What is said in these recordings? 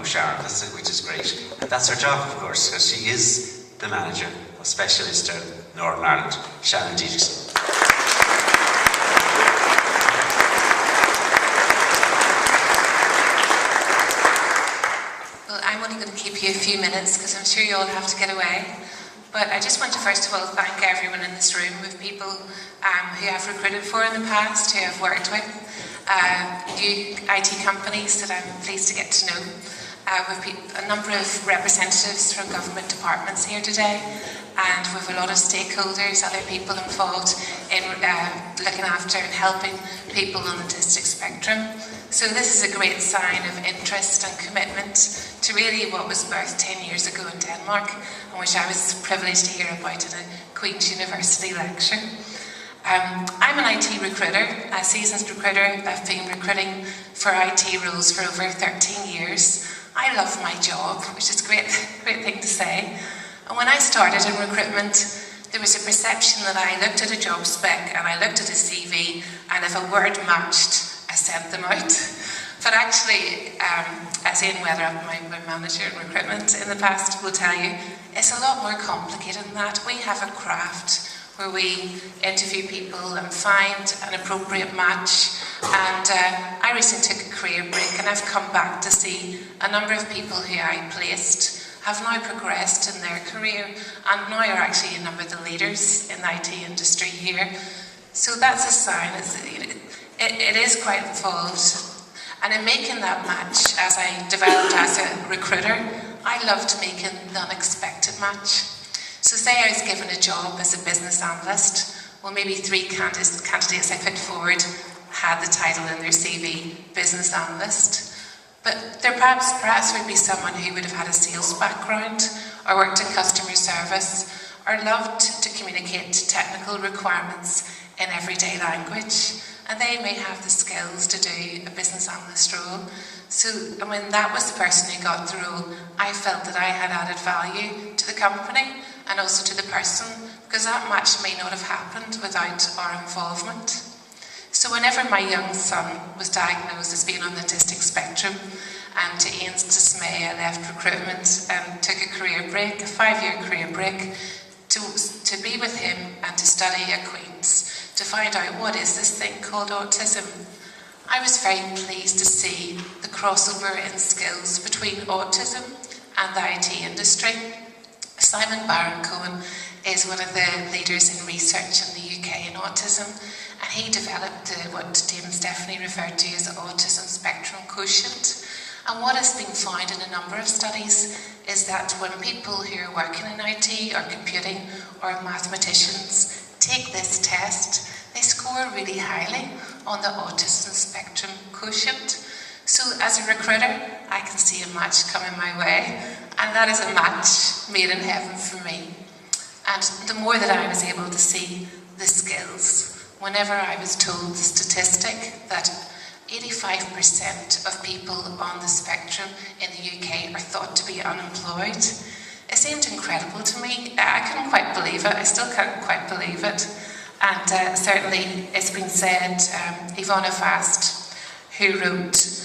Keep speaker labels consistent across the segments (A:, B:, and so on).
A: Sharon, which is great. And that's her job, of course, because she is the manager of Specialisterne Northern Ireland, Sharon Didrichsen.
B: Well, I'm only going to keep you a few minutes because I'm sure you all have to get away. But I just want to first of all thank everyone in this room, with people who I've recruited for in the past, who I've worked with, new IT companies that I'm pleased to get to know, with a number of representatives from government departments here today, and with a lot of stakeholders, other people involved in looking after and helping people on the autistic spectrum. So this is a great sign of interest and commitment to really what was birthed 10 years ago in Denmark, and which I was privileged to hear about in a Queen's University lecture. I'm an IT recruiter, a seasoned recruiter. I've been recruiting for IT roles for over 13 years. I love my job, which is a great thing to say. And when I started in recruitment, there was a perception that I looked at a job spec and I looked at a CV, and if a word matched, I sent them out. But actually, as Ian Weatherup, my manager in recruitment in the past, will tell you, it's a lot more complicated than that. We have a craft where we interview people and find an appropriate match. And I recently took a career break, and I've come back to see a number of people who I placed have now progressed in their career and now are actually a number of the leaders in the IT industry here. So that's a sign. It is quite involved. And in making that match, as I developed as a recruiter, I loved making the unexpected match. So say I was given a job as a business analyst, well, maybe 3 candidates I put forward had the title in their CV, business analyst. But there perhaps would be someone who would have had a sales background, or worked in customer service, or loved to communicate technical requirements in everyday language. And they may have the skills to do a business analyst role. So when that was the person who got the role, I felt that I had added value to the company and also to the person, because that match may not have happened without our involvement. So whenever my young son was diagnosed as being on the autistic spectrum, and to Ian's dismay, I left recruitment and took a career break, a 5-year career break, to be with him and to study at Queen's, to find out what is this thing called autism. I was very pleased to see the crossover in skills between autism and the IT industry. Simon Baron-Cohen is one of the leaders in research in the UK in autism, and he developed what Dame Stephanie referred to as the autism spectrum quotient. And what has been found in a number of studies is that when people who are working in IT or computing or mathematicians take this test, they score really highly on the autism spectrum quotient. So as a recruiter, I can see a match coming my way, and that is a match made in heaven for me. And the more that I was able to see the skills, whenever I was told the statistic that 85% of people on the spectrum in the UK are thought to be unemployed, it seemed incredible to me. I couldn't quite believe it. I still can't quite believe it. And certainly it's been said, Ivona Fast, who wrote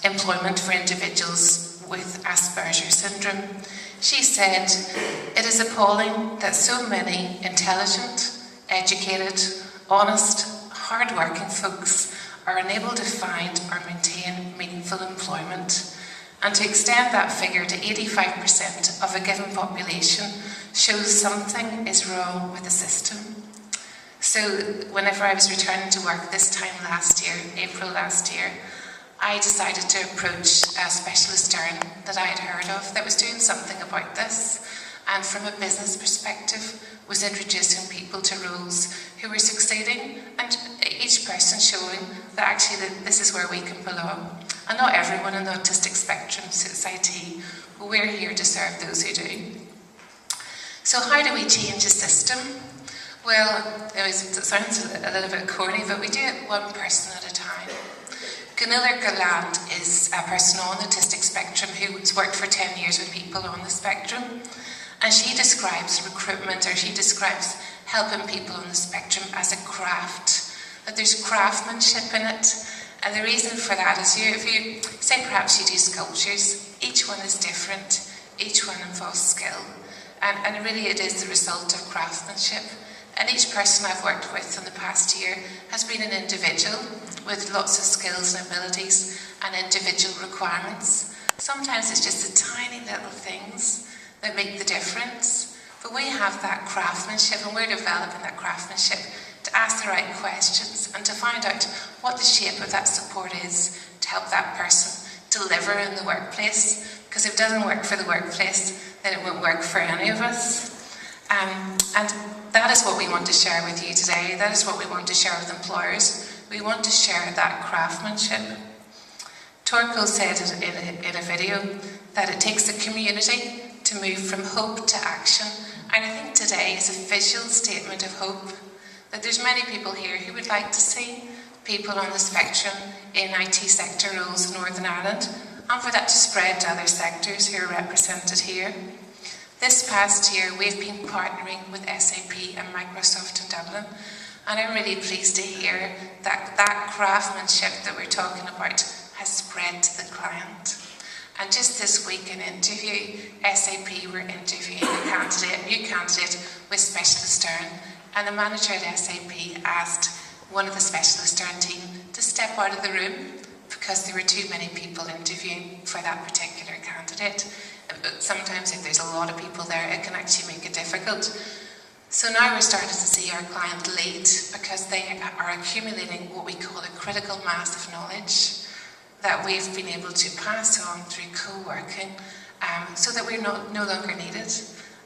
B: Employment for Individuals with Asperger's Syndrome, she said, "It is appalling that so many intelligent, educated, honest, hard-working folks are unable to find or maintain meaningful employment. And to extend that figure to 85% of a given population shows something is wrong with the system." So whenever I was returning to work this time last year, April last year, I decided to approach a Specialisterne that I had heard of that was doing something about this, and from a business perspective was introducing people to roles who were succeeding, and each person showing that actually this is where we can belong. And not everyone in the autistic spectrum suits IT, but we're here to serve those who do. So how do we change a system? Well, it sounds a little bit corny, but we do it one person at a time. Gunilla Galland is a person on the autistic spectrum who's worked for 10 years with people on the spectrum. And she describes recruitment, or she describes helping people on the spectrum as a craft. That there's craftsmanship in it, And the reason for that is if you say perhaps you do sculptures, each one is different, each one involves skill. And really it is the result of craftsmanship. And each person I've worked with in the past year has been an individual with lots of skills and abilities and individual requirements. Sometimes it's just the tiny little things that make the difference. But we have that craftsmanship, and we're developing that craftsmanship to ask the right questions and to find out what the shape of that support is to help that person deliver in the workplace. Because if it doesn't work for the workplace, then it won't work for any of us. And that is what we want to share with you today. That is what we want to share with employers. We want to share that craftsmanship. Torkel said in a video that it takes a community to move from hope to action. And I think today is a visual statement of hope. That there's many people here who would like to see people on the spectrum in IT sector roles in Northern Ireland, and for that to spread to other sectors who are represented here. This past year, we've been partnering with SAP and Microsoft in Dublin, and I'm really pleased to hear that that craftsmanship that we're talking about has spread to the client. And just this week in interview, SAP were interviewing a new candidate with Specialisterne, and the manager at SAP asked one of the Specialisterne team to step out of the room because there were too many people interviewing for that particular candidate. But sometimes if there's a lot of people there, it can actually make it difficult. So now we're starting to see our client lead because they are accumulating what we call a critical mass of knowledge that we've been able to pass on through co-working so that we're no longer needed.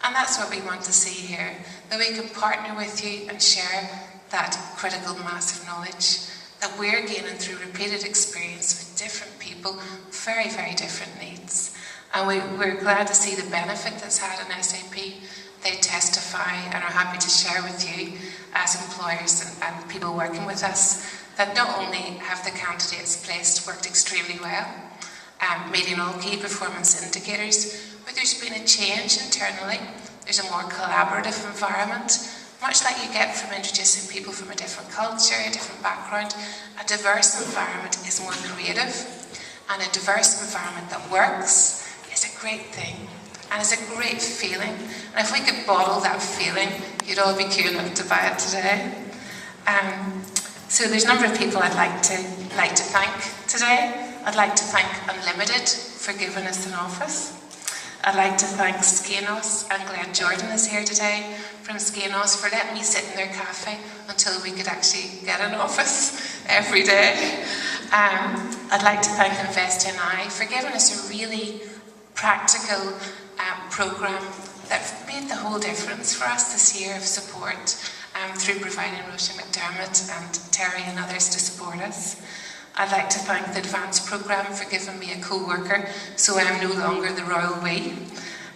B: And that's what we want to see here, that we can partner with you and share that critical mass of knowledge that we're gaining through repeated experience with different people, very, very different needs. And we're glad to see the benefit that's had in SAP. They testify and are happy to share with you as employers and people working with us that not only have the candidates placed worked extremely well, meeting all key performance indicators, but there's been a change internally. There's a more collaborative environment, much like you get from introducing people from a different culture, a different background. A diverse environment is more creative, and a diverse environment that works is a great thing, and it's a great feeling. And if we could bottle that feeling, you'd all be queuing up to buy it today. So there's a number of people I'd like to thank today. I'd like to thank Unlimited for giving us an office. I'd like to thank Skanos, and Glenn Jordan is here today from Skanos, for letting me sit in their cafe until we could actually get an office every day. I'd like to thank InvestNI for giving us a really practical programme that made the whole difference for us this year of support through providing Roisin McDermott and Terry and others to support us. I'd like to thank the Advanced Programme for giving me a co-worker, so I am no longer the royal we.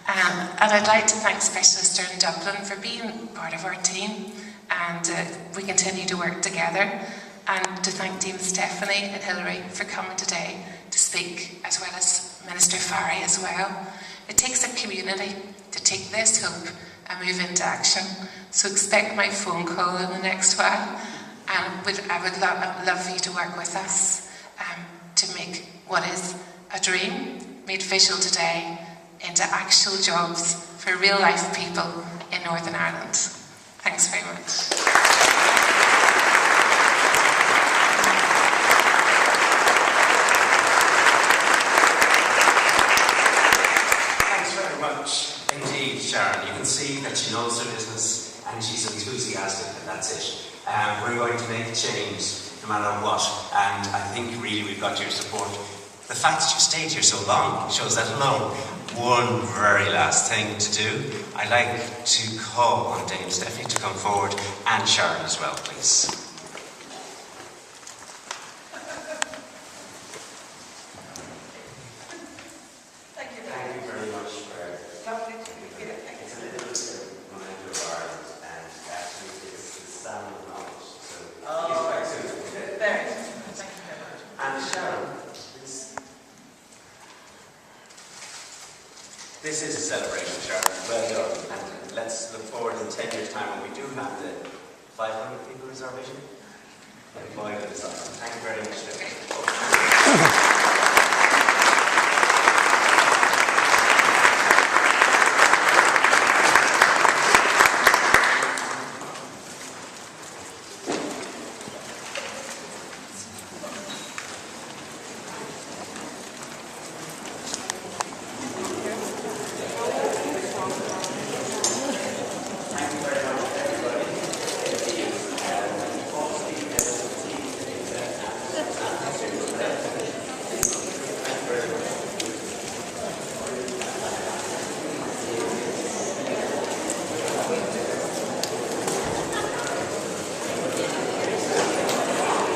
B: And I'd like to thank Specialisterne in Dublin for being part of our team, and we continue to work together. And to thank Dean Stephanie and Hilary for coming today to speak, as well as Minister Farry as well. It takes a community to take this hope and move into action. So expect my phone call in the next while. And I would love for you to work with us to make what is a dream made visual today into actual jobs for real life people in Northern Ireland. Thanks very much.
A: Indeed, Sharon, you can see that she knows her business and she's enthusiastic, and that's it. We're going to make a change no matter what, and I think really we've got your support. The fact that you stayed here so long shows that alone. One very last thing to do. I'd like to call on Dame Stephanie to come forward, and Sharon as well, please. This is a celebration, Sharon. Well done. And let's look forward in 10 years' time when we do have the 500 people is our vision. employed in this office. Thank you very much.